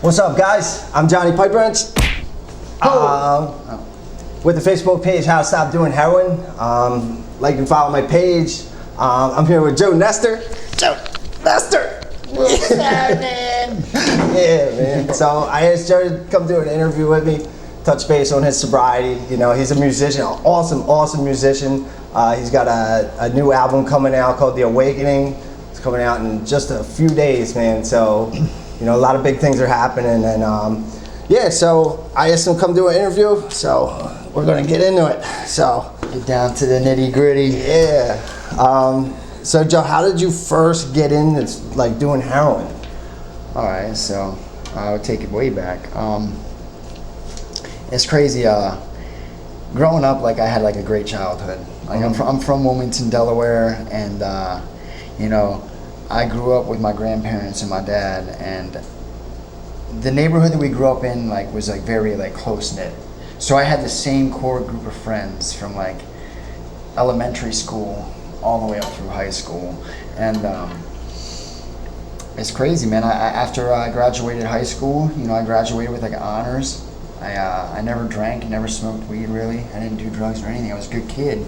What's up, guys? I'm Johnny Pipewrench. With the Facebook page, How to Stop Doing Heroin. Like and follow my page. I'm here with Joe Nestor. Joe Nestor! What's happening? Yeah, man. So I asked Joe to come do an interview with me, touch base on his sobriety. You know, he's a musician, an awesome musician. He's got a new album coming out called The Awakening. It's coming out in just a few days, man. So, you know, a lot of big things are happening. And yeah, so I asked him to come do an interview. So we're gonna get into it. So Get down to the nitty gritty. yeah. So Joe, how did you first get into like doing heroin? All right, so I would take it way back. It's crazy. Growing up, like I had like a great childhood. Like I'm from Wilmington, Delaware, and you know, I grew up with my grandparents and my dad, and the neighborhood that we grew up in like was like very like close knit. So I had the same core group of friends from like elementary school all the way up through high school, and it's crazy, man. After I graduated high school, you know, I graduated with like honors. I never drank, never smoked weed really. I didn't do drugs or anything. I was a good kid.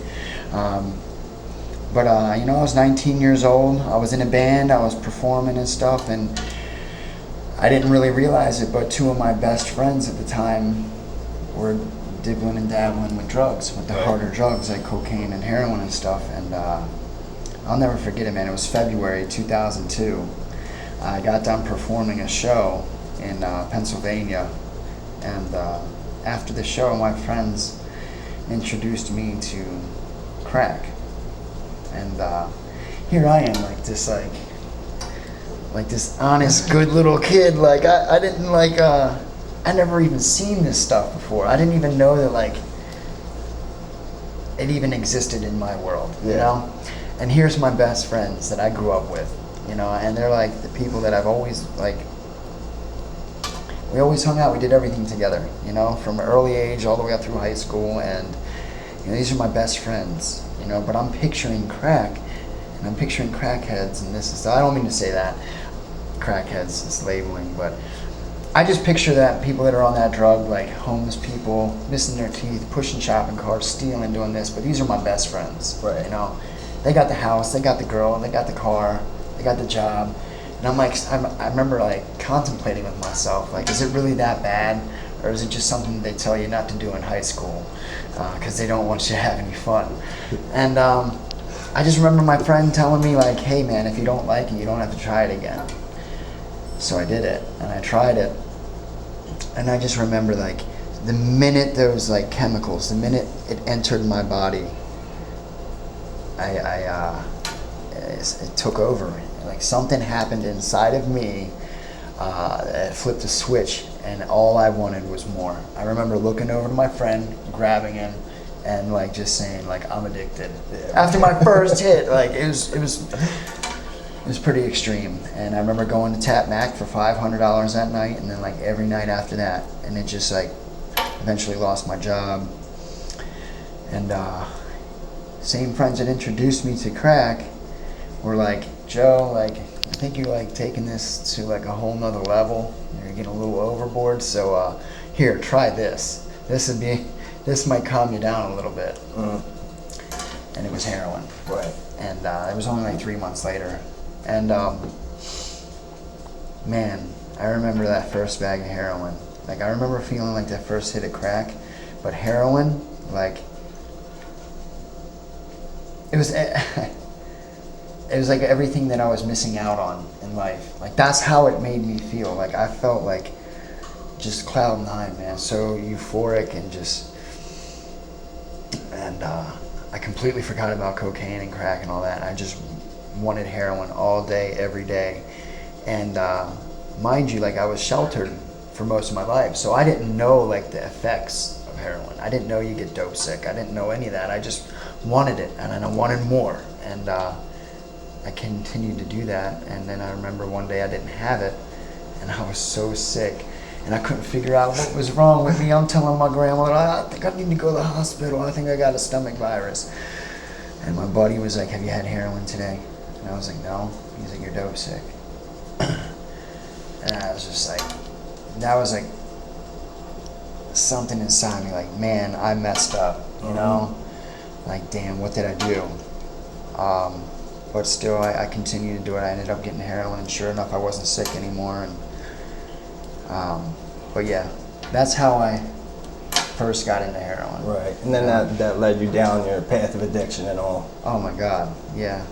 But you know, I was 19 years old. I was in a band. I was performing and stuff, and I didn't really realize it, but two of my best friends at the time were dibbling and dabbling with drugs, with the harder drugs like cocaine and heroin and stuff. And I'll never forget it, man. It was February 2002. I got done performing a show in Pennsylvania, and after the show, my friends introduced me to crack. And here I am, like this honest, good little kid. Like I didn't like. I never even seen this stuff before. I didn't even know that like it even existed in my world, you know? And here's my best friends that I grew up with, you know, and they're like the people that I've always like, we always hung out, we did everything together, you know, from an early age all the way up through high school, and you know, these are my best friends, you know, but I'm picturing crack, and I'm picturing crackheads, and this is, I don't mean to say that, crackheads is labeling, but I just picture that people that are on that drug, like homeless people, missing their teeth, pushing shopping carts, stealing, doing this. But these are my best friends, Right. You know, they got the house, they got the girl, they got the car, they got the job, and I'm like, I remember like contemplating with myself, like, is it really that bad, or is it just something they tell you not to do in high school, because they don't want you to have any fun? And I just remember my friend telling me like, hey man, if you don't like it, you don't have to try it again. So I did it, and I tried it, and I just remember like the minute there was like chemicals, the minute it entered my body, it took over. Like something happened inside of me, it flipped a switch, and all I wanted was more. I remember looking over to my friend, grabbing him, and like just saying like, I'm addicted. After my first hit, like it was pretty extreme. And I remember going to Tap Mac for $500 that night, and then like every night after that, and it just like eventually lost my job. And same friends that introduced me to crack were like, Joe, like I think you're like taking this to like a whole nother level. You're getting a little overboard, so here, try this. This might calm you down a little bit. And it was heroin. Right. And it was only like 3 months later. And man, I remember that first bag of heroin. Like I remember feeling like that first hit of crack, but heroin, like it was like everything that I was missing out on in life. Like that's how it made me feel. Like I felt like just cloud nine, man. So euphoric and I completely forgot about cocaine and crack and all that. I just wanted heroin all day, every day. And mind you, like I was sheltered for most of my life, so I didn't know like the effects of heroin. I didn't know you get dope sick. I didn't know any of that. I just wanted it, and I wanted more. And I continued to do that. And then I remember one day I didn't have it, and I was so sick, and I couldn't figure out what was wrong with me. I'm telling my grandmother, I think I need to go to the hospital. I think I got a stomach virus. And my buddy was like, have you had heroin today? And I was like, no. He's like, you're dope sick. And I was just like, that was like something inside me, like, man, I messed up, you know? Like, damn, what did I do? But still, I continued to do it. I ended up getting heroin, and sure enough, I wasn't sick anymore. And but yeah, that's how I first got into heroin. Right, and then that led you down your path of addiction and all. Oh my God, yeah,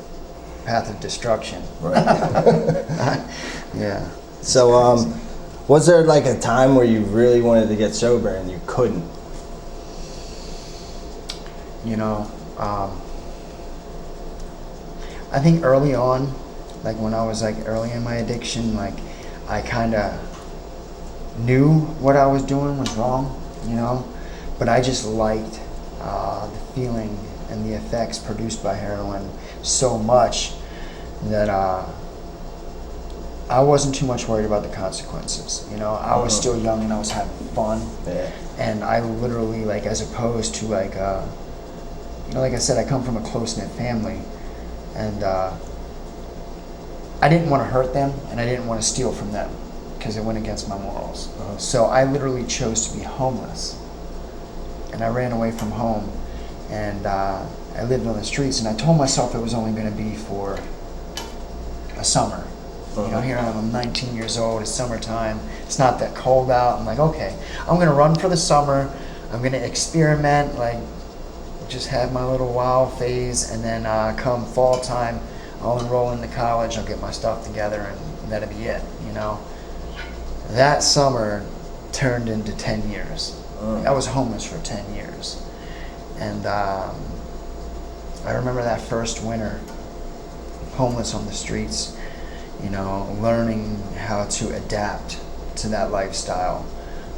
path of destruction. Right. Yeah. So, was there like a time where you really wanted to get sober and you couldn't? You know, I think early on, like when I was like early in my addiction, like I kind of knew what I was doing was wrong, you know, but I just liked the feeling and the effects produced by heroin so much that I wasn't too much worried about the consequences. You know, I was still young and I was having fun. Yeah. And I literally, like, as opposed to like, you know, like I said, I come from a close-knit family, and I didn't want to hurt them, and I didn't want to steal from them because it went against my morals. So I literally chose to be homeless, and I ran away from home, and I lived on the streets, and I told myself it was only going to be for a summer. You know, here I am, I'm 19 years old, it's summertime, it's not that cold out. I'm like, okay, I'm gonna run for the summer, I'm gonna experiment, like, just have my little wild phase, and then come fall time, I'll enroll into college, I'll get my stuff together, and that'll be it, you know. That summer turned into 10 years. I was homeless for 10 years. And I remember that first winter, homeless on the streets, you know, learning how to adapt to that lifestyle,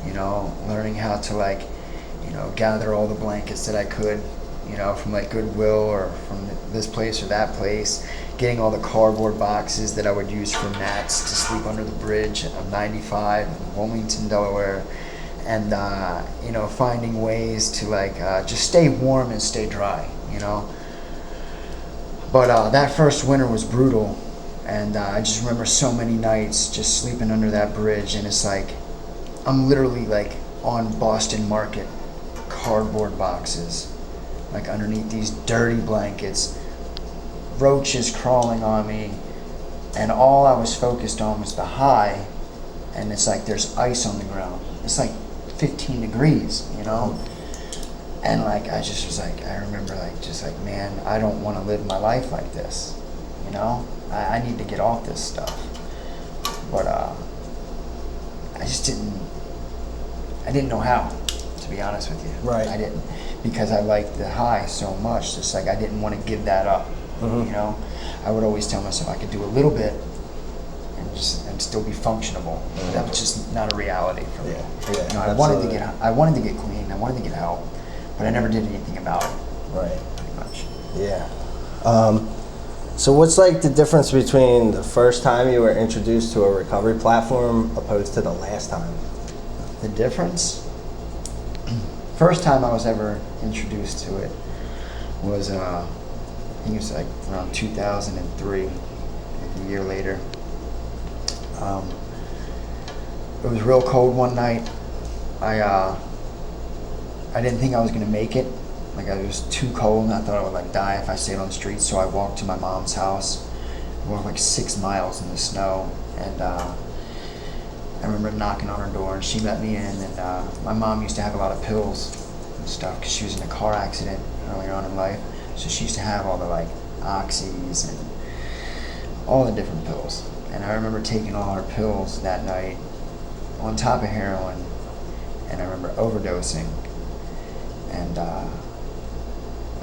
you know, learning how to, like, you know, gather all the blankets that I could, you know, from like Goodwill or from this place or that place, getting all the cardboard boxes that I would use for mats to sleep under the bridge of 95 in Wilmington, Delaware, and, you know, finding ways to, like, just stay warm and stay dry, you know. But that first winter was brutal. And I just remember so many nights just sleeping under that bridge, and it's like I'm literally like on Boston Market cardboard boxes, like underneath these dirty blankets, roaches crawling on me, and all I was focused on was the high, and it's like there's ice on the ground. It's like 15 degrees, you know? And like I just was like, I remember like just like, man, I don't want to live my life like this, you know? I need to get off this stuff. But I just didn't know how, to be honest with you. Right. I didn't, because I liked the high so much, just like I didn't want to give that up, you know? I would always tell myself I could do a little bit and still be functional. That was just not a reality for me. Yeah, You know, I wanted to get clean, I wanted to get help, but I never did anything about it. Right. Pretty much. Yeah. So what's like the difference between the first time you were introduced to a recovery platform opposed to the last time? The difference? First time I was ever introduced to it was, I think it was like around 2003, like a year later. It was real cold one night. I didn't think I was gonna make it. Like, it was too cold, and I thought I would like die if I stayed on the street. So I walked to my mom's house. I walked like 6 miles in the snow, and I remember knocking on her door, and she let me in. And my mom used to have a lot of pills and stuff because she was in a car accident earlier on in life. So she used to have all the like oxys and all the different pills. And I remember taking all her pills that night on top of heroin, and I remember overdosing. And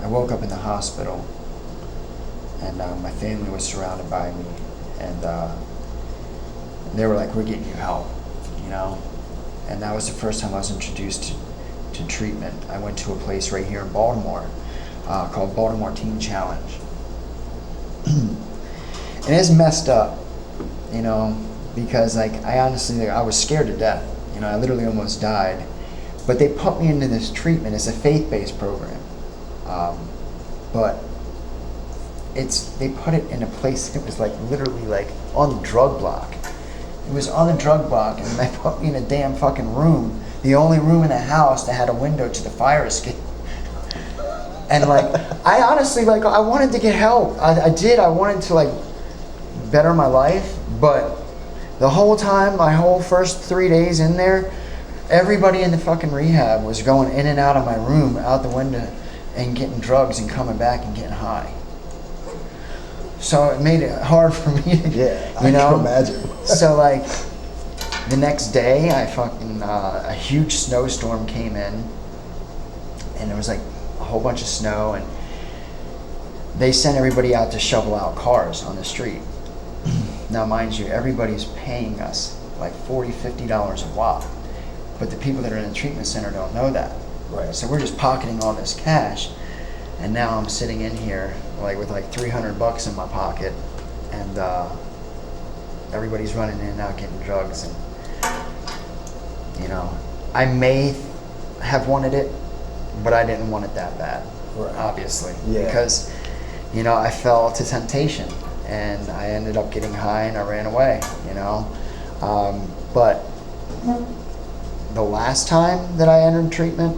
I woke up in the hospital, and my family was surrounded by me, and they were like, "We're getting you help," you know? And that was the first time I was introduced to treatment. I went to a place right here in Baltimore called Baltimore Teen Challenge. And it's messed up, you know, because like I honestly, I was scared to death. You know, I literally almost died. But they put me into this treatment. It's a faith-based program. But they put it in a place, it was like literally like on the drug block. It was on the drug block, and they put me in a damn fucking room, the only room in the house that had a window to the fire escape. And like, I honestly, like, I wanted to get help. I did. I wanted to like better my life, but the whole time, my whole first 3 days in there, everybody in the fucking rehab was going in and out of my room, out the window, and getting drugs and coming back and getting high. So it made it hard for me to, I can imagine. So like, the next day, I fucking, a huge snowstorm came in, and there was like a whole bunch of snow, and they sent everybody out to shovel out cars on the street. Now, mind you, everybody's paying us like $40, $50 a watt, but the people that are in the treatment center don't know that. Right. So we're just pocketing all this cash, and now I'm sitting in here like with like $300 in my pocket, and everybody's running in and out getting drugs, and you know, I may have wanted it, but I didn't want it that bad, Right. obviously, Yeah. because you know, I fell to temptation, and I ended up getting high, and I ran away, you know. But the last time that I entered treatment,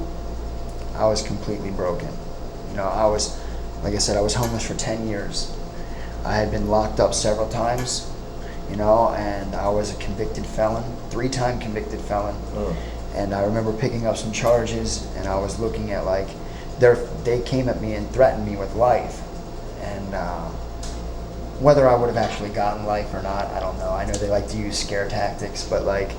I was completely broken. You know, I was, like I said, I was homeless for 10 years. I had been locked up several times, you know, and I was a convicted felon, 3-time convicted felon. And I remember picking up some charges, and I was looking at like, they came at me and threatened me with life. And whether I would have actually gotten life or not, I don't know. I know they like to use scare tactics, but like,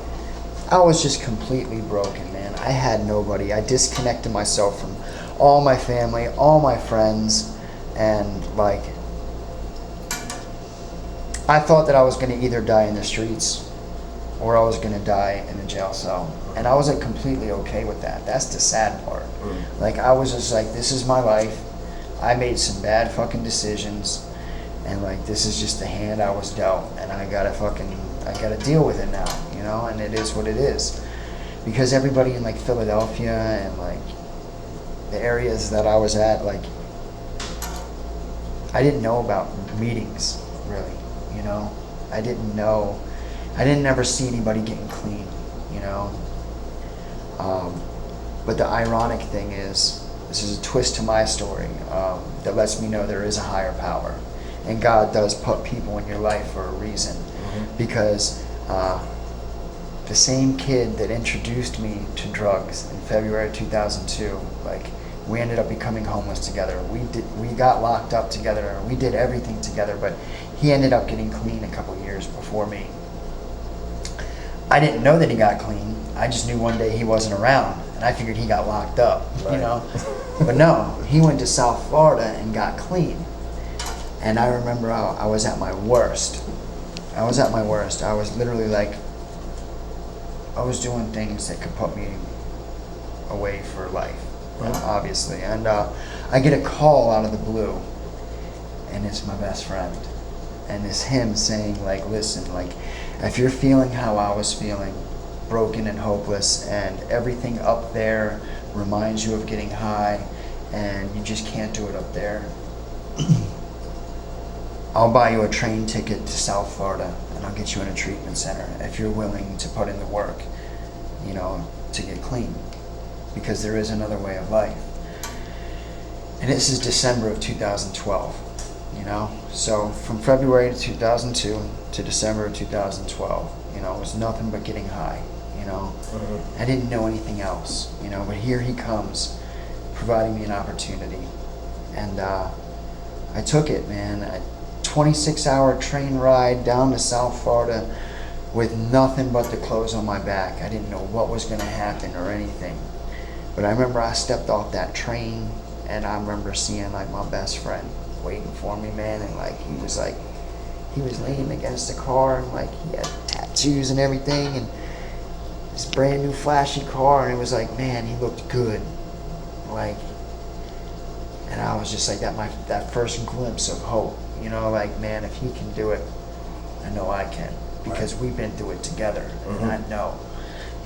I was just completely broken, man. I had nobody. I disconnected myself from all my family, all my friends, and like, I thought that I was gonna either die in the streets or I was gonna die in a jail cell. And I wasn't completely okay with that. That's the sad part. Like, I was just like, this is my life. I made some bad fucking decisions, and like, this is just the hand I was dealt, and I gotta deal with it now, you know, and it is what it is. Because everybody in like Philadelphia and like the areas that I was at, like, I didn't know about meetings, really, you know. I didn't ever see anybody getting clean, you know. But the ironic thing is, this is a twist to my story that lets me know there is a higher power. And God does put people in your life for a reason. Because the same kid that introduced me to drugs in February 2002, like, we ended up becoming homeless together. We got locked up together. We did everything together, but he ended up getting clean a couple years before me. I didn't know that he got clean. I just knew one day he wasn't around, and I figured he got locked up, you know? But no, he went to South Florida and got clean. And I remember I was at my worst. I was literally like, I was doing things that could put me away for life, obviously. And I get a call out of the blue, and it's my best friend. And it's him saying, like, listen, like, if you're feeling how I was feeling, broken and hopeless, and everything up there reminds you of getting high, and you just can't do it up there, I'll buy you a train ticket to South Florida, and I'll get you in a treatment center if you're willing to put in the work, you know, to get clean, because there is another way of life. And this is December of 2012, you know? So from February 2002 to December of 2012, you know, it was nothing but getting high, you know? I didn't know anything else, you know, but here he comes, providing me an opportunity. And I took it, man. A 26-hour train ride down to South Florida with nothing but the clothes on my back. I didn't know what was gonna happen or anything. But I remember I stepped off that train, and I remember seeing like my best friend waiting for me, man, and like he was leaning against the car, and like he had tattoos and everything, and this brand new flashy car, and it was like, man, he looked good, like, and I was just like, that first glimpse of hope, you know, like, man, if he can do it, I know I can, because we've been through it together, and I know,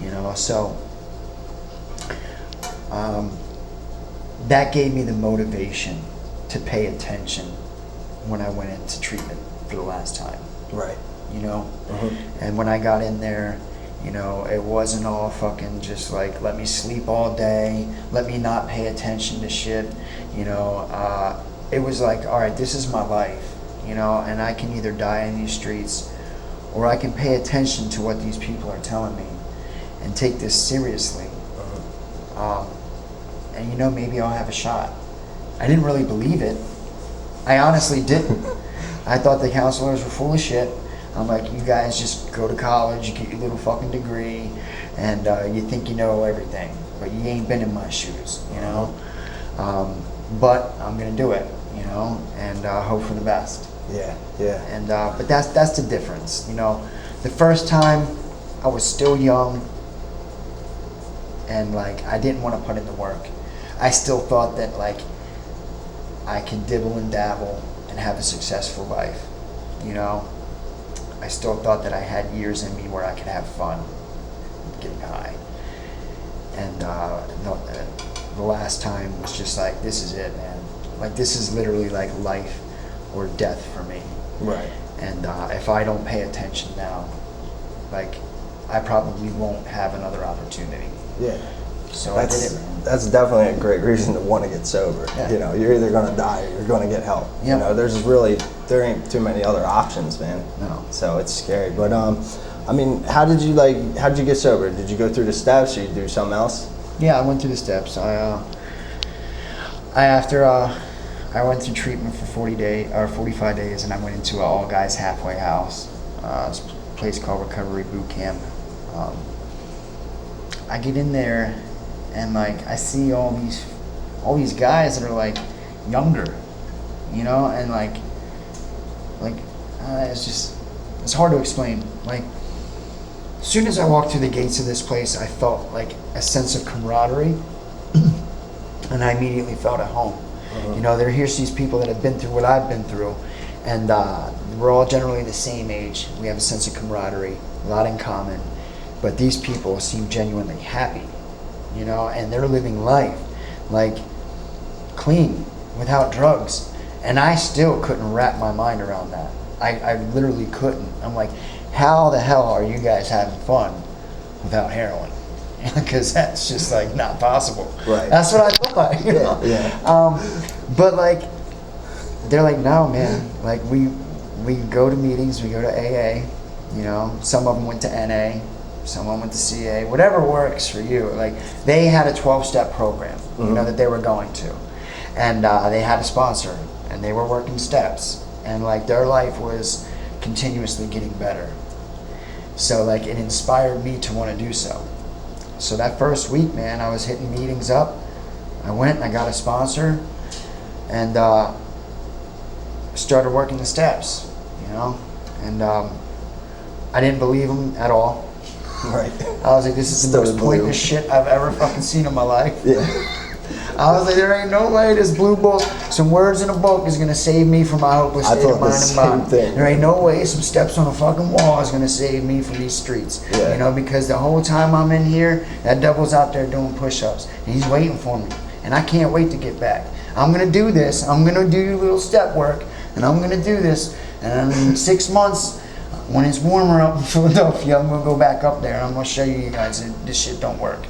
you know. So that gave me the motivation to pay attention when I went into treatment for the last time. Right. you know? And when I got in there, you know, it wasn't all fucking just like, let me sleep all day, let me not pay attention to shit, you know. It was like, all right, this is my life, you know, and I can either die in these streets or I can pay attention to what these people are telling me and take this seriously. And you know, maybe I'll have a shot. I didn't really believe it. I honestly didn't. I thought the counselors were full of shit. I'm like, you guys just go to college, you get your little fucking degree, and you think you know everything, but you ain't been in my shoes, you know? But I'm gonna do it, you know, and hope for the best. Yeah. And but that's the difference, you know. The first time I was still young, and like I didn't want to put in the work. I still thought that like I could dibble and dabble and have a successful life, you know. I still thought that I had years in me where I could have fun, getting high. And the last time was just like, this is it, man. Like, this is literally like life or death for me. Right. And if I don't pay attention now, like, I probably won't have another opportunity. Yeah. So I did it, man. That's definitely a great reason to want to get sober. Yeah. You know, you're either going to die or you're going to get help. Yeah. You know, there ain't too many other options, man. No. So it's scary. But I mean, how did you get sober? Did you go through the steps or you do something else? Yeah, I went through the steps. I went through treatment for 45 days, and I went into an all guys halfway house. It's a place called Recovery Boot Camp. I get in there, and like I see all these guys that are like younger, you know, and like it's hard to explain. Like, as soon as I walked through the gates of this place, I felt like a sense of camaraderie, and I immediately felt at home. You know, here's these people that have been through what I've been through, and we're all generally the same age. We have a sense of camaraderie, a lot in common, but these people seem genuinely happy, you know, and they're living life like clean, without drugs, and I still couldn't wrap my mind around that. I literally couldn't. I'm like, how the hell are you guys having fun without heroin? Because that's just like not possible. Right. That's what I thought, you know? Yeah. But like, they're like, no, man. Like we go to meetings, we go to AA. You know, some of them went to NA, some of them went to CA. Whatever works for you. Like, they had a 12-step program, you know, that they were going to, and they had a sponsor, and they were working steps, and like their life was continuously getting better. So like it inspired me to want to do so. So that first week, man, I was hitting meetings up. I went and I got a sponsor and started working the steps, you know? And I didn't believe them at all. Right. I was like, this is the most pointless shit I've ever fucking seen in my life. Yeah. I was like, there ain't no way this blue book, some words in a book is gonna save me from my hopeless state of mind and body. There ain't no way some steps on a fucking wall is gonna save me from these streets. Yeah. You know, because the whole time I'm in here, that devil's out there doing push-ups, and he's waiting for me, and I can't wait to get back. I'm gonna do this. I'm gonna do little step work, and I'm gonna do this, and in 6 months, when it's warmer up in Philadelphia, I'm gonna go back up there, and I'm gonna show you guys that this shit don't work.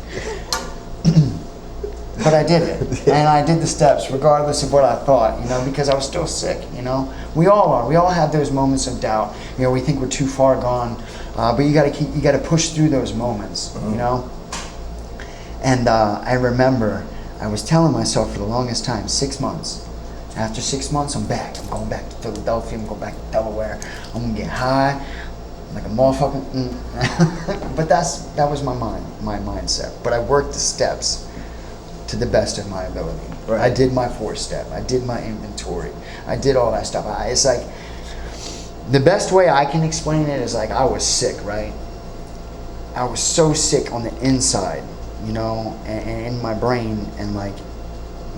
But I did it, and I did the steps regardless of what I thought, you know, because I was still sick, you know. We all are. We all have those moments of doubt. You know, we think we're too far gone, but you gotta push through those moments, you know. And I remember I was telling myself for the longest time, 6 months. After 6 months, I'm back. I'm going back to Philadelphia. I'm going back to Delaware. I'm gonna get high, like a motherfucking. But that was my mindset. But I worked the steps to the best of my ability. Right. I did my 4-step. I did my inventory. I did all that stuff. It's like, the best way I can explain it is like I was sick, right? I was so sick on the inside, you know, and in my brain, and like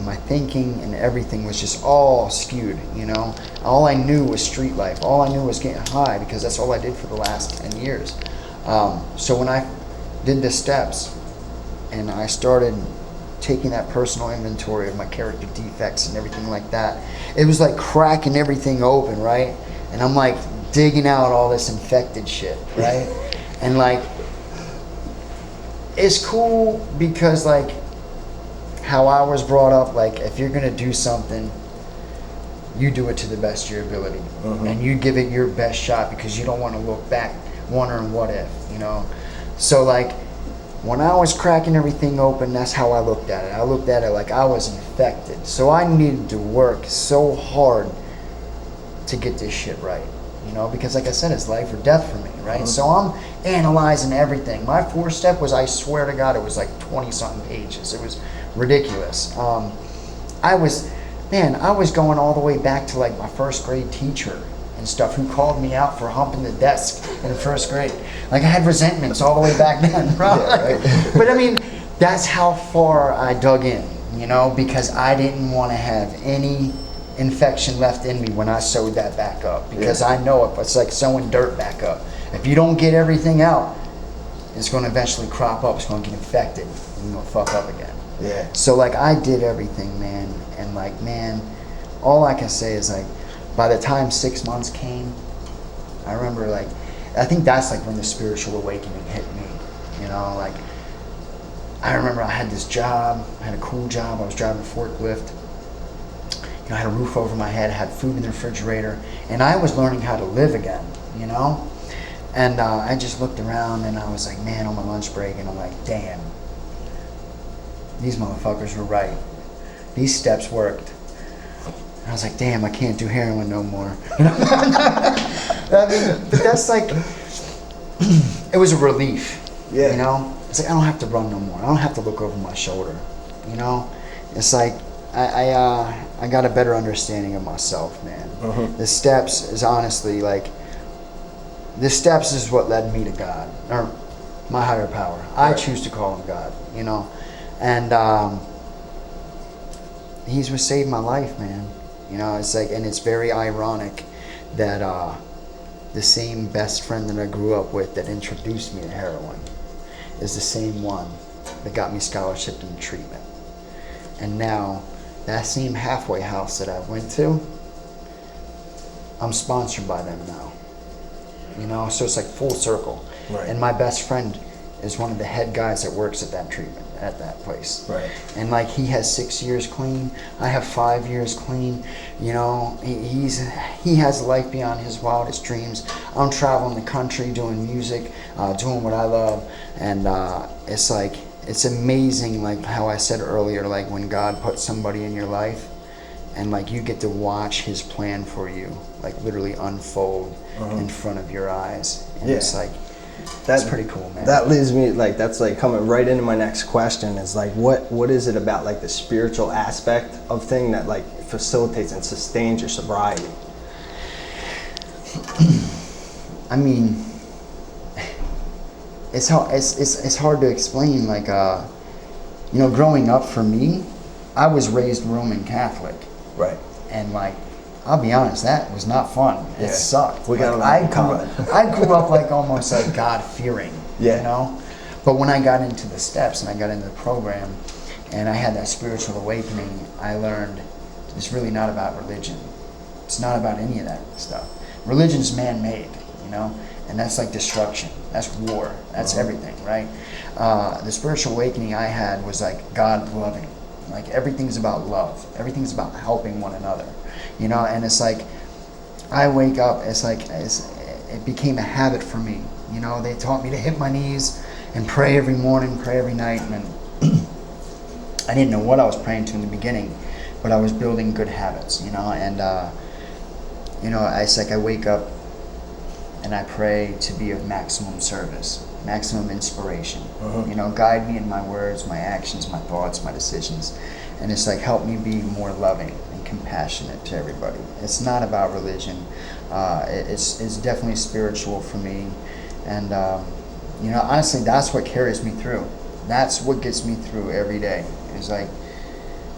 my thinking and everything was just all skewed, you know. All I knew was street life. All I knew was getting high, because that's all I did for the last 10 years. So when I did the steps and I started taking that personal inventory of my character defects and everything like that, it was like cracking everything open, right? And I'm like digging out all this infected shit, right? And like, it's cool because like how I was brought up, like if you're gonna do something, you do it to the best of your ability, and you give it your best shot because you don't want to look back wondering what if, you know. So like when I was cracking everything open, that's how I looked at it. I looked at it like I was infected, so I needed to work so hard to get this shit right, you know, because like I said, it's life or death for me, right? So I'm analyzing everything. My 4-step was, I swear to God, it was like 20 something pages. It was ridiculous. I was going all the way back to like my first grade teacher and stuff, who called me out for humping the desk in first grade. Like I had resentments all the way back then, bro. Yeah, right. But I mean, that's how far I dug in, you know, because I didn't want to have any infection left in me when I sewed that back up, because I know it's like sewing dirt back up. If you don't get everything out, it's going to eventually crop up. It's going to get infected and you're going to fuck up again. Yeah. So like I did everything, man, and like, man, all I can say is like, by the time 6 months came, I remember like, I think that's like when the spiritual awakening hit me, you know, like I remember I had this job, I had a cool job, I was driving a forklift, you know, I had a roof over my head, I had food in the refrigerator, and I was learning how to live again, you know, and I just looked around and I was like, man, on my lunch break, and I'm like, damn, these motherfuckers were right. These steps worked. And I was like, damn, I can't do heroin no more. I mean, but that's like, it was a relief. Yeah. You know? It's like, I don't have to run no more. I don't have to look over my shoulder. You know? It's like, I got a better understanding of myself, man. The steps is honestly like, the steps is what led me to God, or my higher power. I choose to call him God, you know? And he's what saved my life, man. You know, it's like, and it's very ironic that the same best friend that I grew up with that introduced me to heroin is the same one that got me scholarship into treatment. And now, that same halfway house that I went to, I'm sponsored by them now. You know, so it's like full circle. Right. And my best friend is one of the head guys that works at that treatment, at that place. Right. And like, he has 6 years clean, I have 5 years clean. You know, he has life beyond his wildest dreams. I'm traveling the country doing music, doing what I love, and it's like, it's amazing, like how I said earlier, like when God puts somebody in your life and like you get to watch his plan for you like literally unfold in front of your eyes, and it's like, that's pretty cool, man. That leads me, like, that's like coming right into my next question, is like, what is it about like the spiritual aspect of thing that like facilitates and sustains your sobriety? I mean, it's hard to explain. Like, you know, growing up for me, I was raised Roman Catholic, Right. and like, I'll be honest, that was not fun. It Yeah. sucked. We got a lot I in common. grew up like almost like God-fearing, Yeah. you know? But when I got into the steps and I got into the program and I had that spiritual awakening, I learned it's really not about religion. It's not about any of that stuff. Religion's man-made, you know? And that's like destruction. That's war. That's everything, right? The spiritual awakening I had was like God-loving. Like, everything's about love. Everything's about helping one another. You know, and it's like, I wake up, it's like, it became a habit for me. You know, they taught me to hit my knees and pray every morning, pray every night. And I didn't know what I was praying to in the beginning, but I was building good habits, you know. And, you know, it's like I wake up and I pray to be of maximum service, maximum inspiration. You know, guide me in my words, my actions, my thoughts, my decisions. And it's like, help me be more loving and compassionate to everybody. It's not about religion. It's definitely spiritual for me. And, you know, honestly, that's what carries me through. That's what gets me through every day. It's like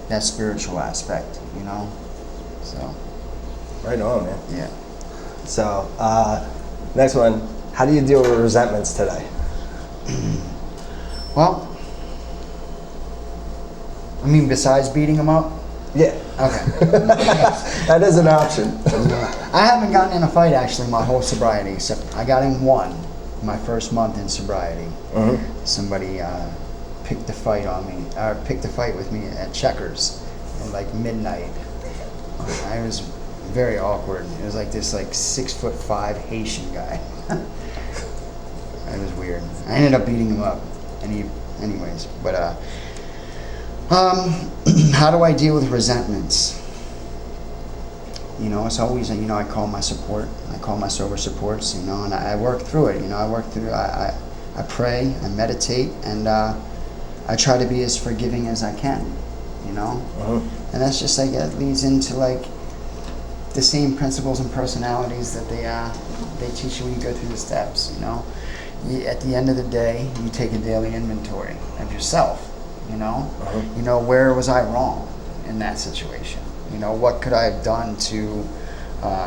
that spiritual aspect, you know? So. Right on, man. Yeah. So, next one, how do you deal with resentments today? Well, I mean, besides beating them up, Yeah. Okay. That is an option. I haven't gotten in a fight actually my whole sobriety, except I got in one my first month in sobriety. Somebody picked a fight on me, or picked a fight with me at Checkers at like midnight. I was very awkward. It was like this 6'5" Haitian guy. It was weird. I ended up beating him up. Anyways, but how do I deal with resentments? It's always, I call my support. I call my sober supports, and I work through it. I pray, I meditate, and I try to be as forgiving as I can, And that's just it leads into the same principles and personalities that they teach you when you go through the steps, At the end of the day, you take a daily inventory of yourself, where was I wrong in that situation? What could I have done to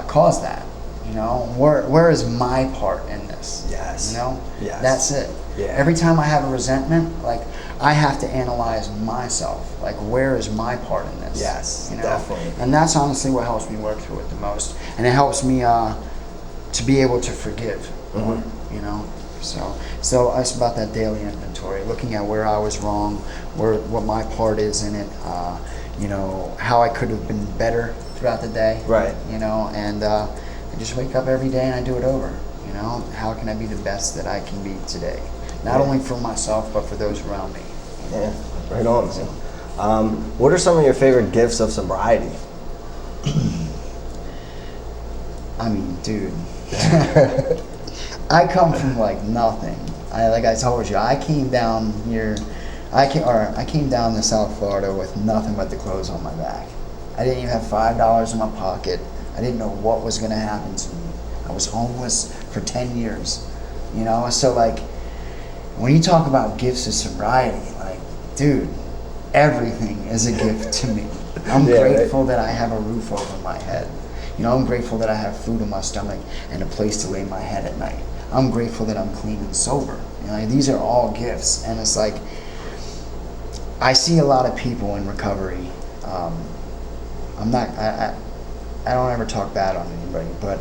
cause that? Where is my part in this? Yes. Yes. That's it. Yeah. Every time I have a resentment, I have to analyze myself. Where is my part in this? Yes, definitely. And that's honestly what helps me work through it the most. And it helps me to be able to forgive. So it's about that daily inventory, looking at where I was wrong, what my part is in it, how I could have been better throughout the day. Right. And I just wake up every day and I do it over. How can I be the best that I can be today? Not only for myself, but for those around me. Yeah, right on, man. What are some of your favorite gifts of sobriety? I mean, dude, I come from nothing. I told you, I came down here. I came down to South Florida with nothing but the clothes on my back. I didn't even have $5 in my pocket. I didn't know what was going to happen to me. I was homeless for 10 years, So when you talk about gifts of sobriety, dude, everything is a gift to me. I'm grateful that I have a roof over my head. I'm grateful that I have food in my stomach and a place to lay my head at night. I'm grateful that I'm clean and sober. These are all gifts, and it's I see a lot of people in recovery. I don't ever talk bad on anybody, but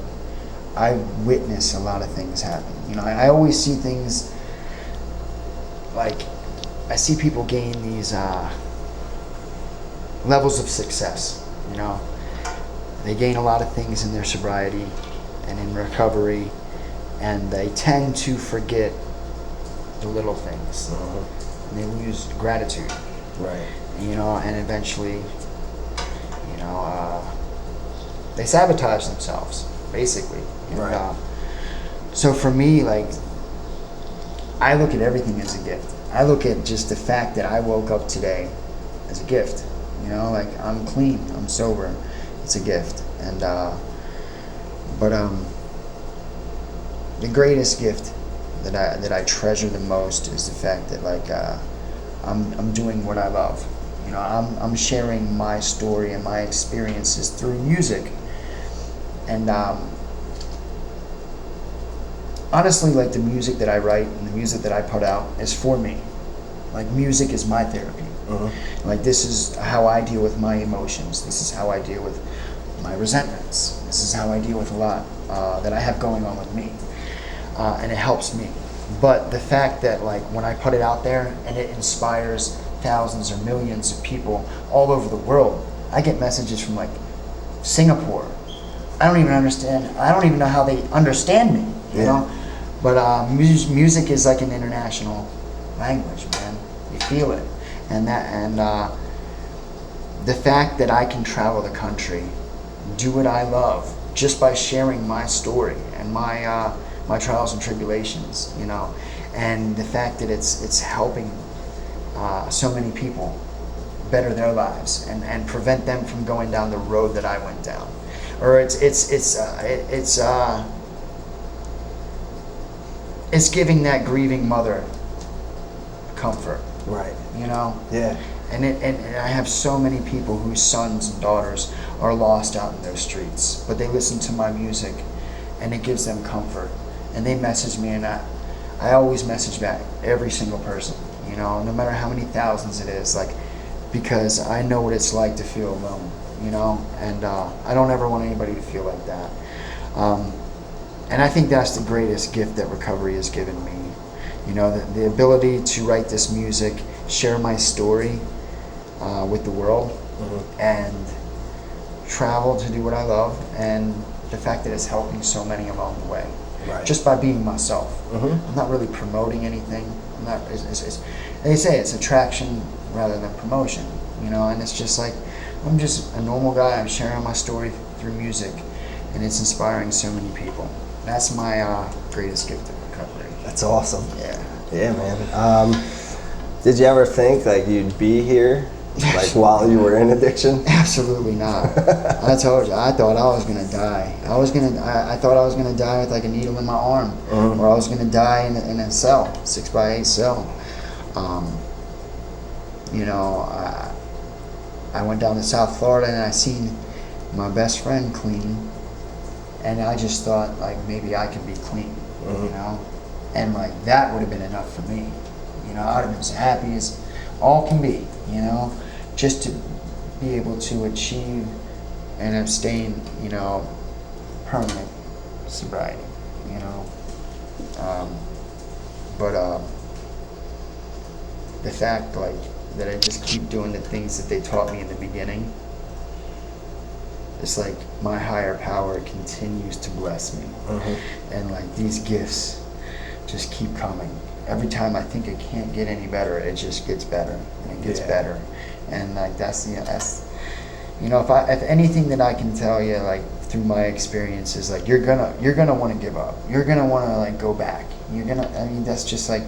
I witness a lot of things happen. I always see things I see people gain these levels of success. They gain a lot of things in their sobriety and in recovery, and they tend to forget the little things. And they lose gratitude. Right. And eventually, they sabotage themselves, basically. Right. So for me, I look at everything as a gift. I look at just the fact that I woke up today as a gift. I'm clean, I'm sober. It's a gift. And the greatest gift that I treasure the most is the fact that I'm doing what I love. I'm sharing my story and my experiences through music. And honestly, the music that I write and the music that I put out is for me. Music is my therapy. This is how I deal with my emotions. This is how I deal with my resentments. This is how I deal with a lot that I have going on with me. And it helps me. But the fact that when I put it out there and it inspires thousands or millions of people all over the world, I get messages from Singapore. I don't even understand. I don't even know how they understand me. You know. But music is like an international language, man. You feel it, and the fact that I can travel the country, do what I love, just by sharing my story and my trials and tribulations, and the fact that it's helping so many people better their lives and prevent them from going down the road that I went down, or it's giving that grieving mother comfort. Right. Yeah. And I have so many people whose sons and daughters are lost out in those streets, but they listen to my music, and it gives them comfort. And they message me, and I always message back every single person. No matter how many thousands it is, because I know what it's like to feel alone, you know, and I don't ever want anybody to feel like that. And I think that's the greatest gift that recovery has given me. You know, the ability to write this music, share my story with the world, and travel to do what I love, and the fact that it's helping so many along the way. Right. Just by being myself. I'm not really promoting anything. I'm not. They say it's attraction rather than promotion, you know. And it's just like I'm just a normal guy. I'm sharing my story through music, and it's inspiring so many people. That's my greatest gift of recovery. That's awesome. Yeah, man. Did you ever think like you'd be here, like while you were in addiction? Absolutely not. I told you, I thought I was gonna die. I thought I was gonna die with like a needle in my arm, or I was gonna die in a cell, 6x8 cell. You know, I went down to South Florida and I seen my best friend clean, and I just thought like maybe I could be clean, you know, and like that would have been enough for me. You know, I would have been as happy as all can be, you know, just to be able to achieve and abstain, you know, permanent sobriety, you know. But the fact like that I just keep doing the things that they taught me in the beginning, it's like my higher power continues to bless me, and like these gifts just keep coming. Every time I think it can't get any better, it just gets better and it gets better, and like that's you know, if anything that I can tell you like through my experiences, like you're gonna want to give up, you're gonna want to like go back, I mean that's just like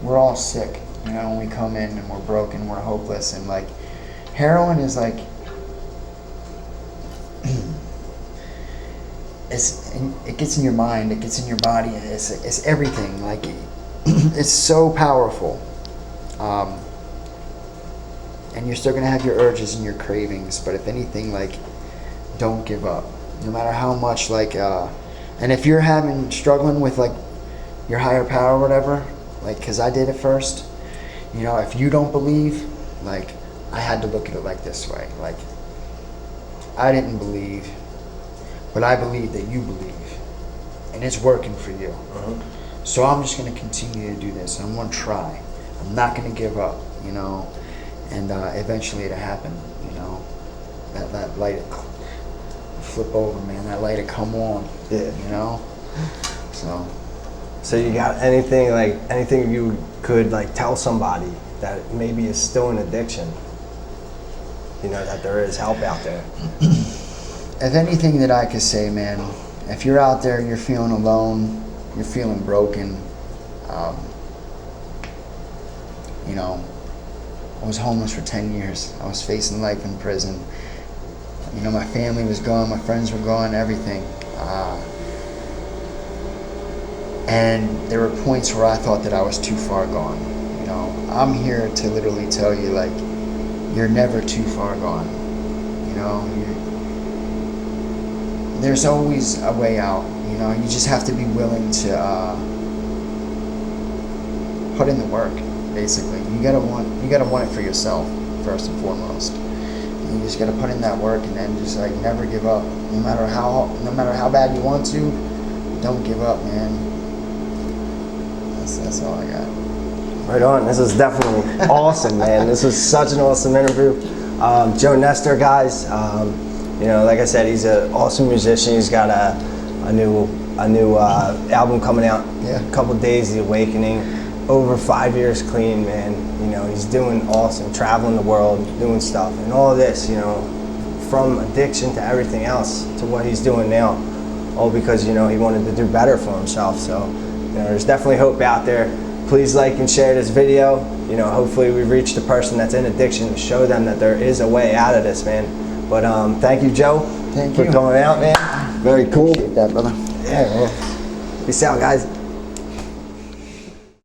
we're all sick, you know, when we come in and we're broken, we're hopeless, and like heroin is like it gets in your mind, it gets in your body, it's everything, like it's so powerful, and you're still gonna have your urges and your cravings, but if anything, like don't give up, no matter how much like and if you're struggling with like your higher power or whatever, like because I did it first, you know, if you don't believe, like I had to look at it like this way, like I didn't believe, but I believe that you believe, and it's working for you. So I'm just going to continue to do this. I'm going to try. I'm not going to give up, you know, and eventually it'll happen, you know. That light flip over, man. That light will come on, you know. So you got anything you could like tell somebody that maybe is still in addiction? You know, that there is help out there. If anything that I could say, man, if you're out there, you're feeling alone, you're feeling broken, you know, I was homeless for 10 years. I was facing life in prison. You know, my family was gone, my friends were gone, everything. And there were points where I thought that I was too far gone. You know, I'm here to literally tell you, like, you're never too far gone. You know, there's always a way out. You know, you just have to be willing to put in the work. Basically, you gotta want it for yourself first and foremost. You just gotta put in that work, and then just like never give up. No matter how bad you want to, don't give up, man. That's all I got. Right on. This was definitely awesome, man. This was such an awesome interview. Joe Nestor, guys. You know, like I said, he's an awesome musician. He's got a new album coming out in a couple days. The Awakening. Over 5 years clean, man. You know, he's doing awesome, traveling the world, doing stuff, and all of this. You know, from addiction to everything else to what he's doing now, all because, you know, he wanted to do better for himself. So, you know, there's definitely hope out there. Please like and share this video. You know, hopefully we reach the person that's in addiction to show them that there is a way out of this, man. But thank you, Joe, for coming out, man. Very cool. Appreciate that, brother. Yeah, man. Peace out, guys.